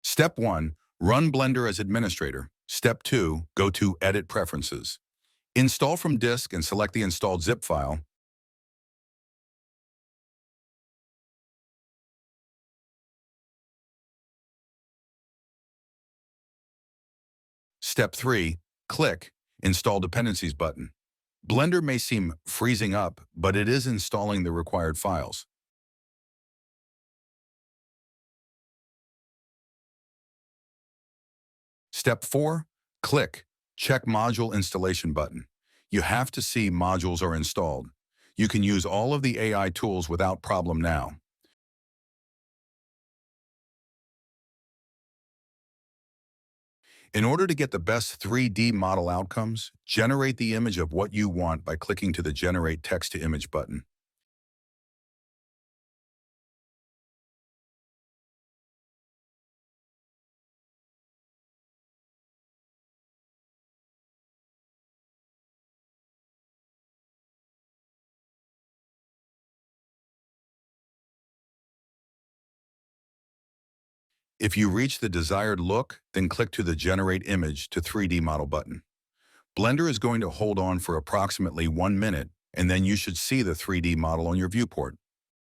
Step 1. Run Blender as administrator. Step 2. Go to Edit Preferences. Install from disk and select the installed zip file. Step 3. Click Install Dependencies button. Blender may seem freezing up, but it is installing the required files. Step 4. Click Check Module Installation button. You have to see modules are installed. You can use all of the AI tools without problem now. In order to get the best 3D model outcomes, generate the image of what you want by clicking to the Generate Text to Image button. If you reach the desired look, then click to the Generate Image to 3D Model button. Blender is going to hold on for approximately 1 minute, and then you should see the 3D model on your viewport.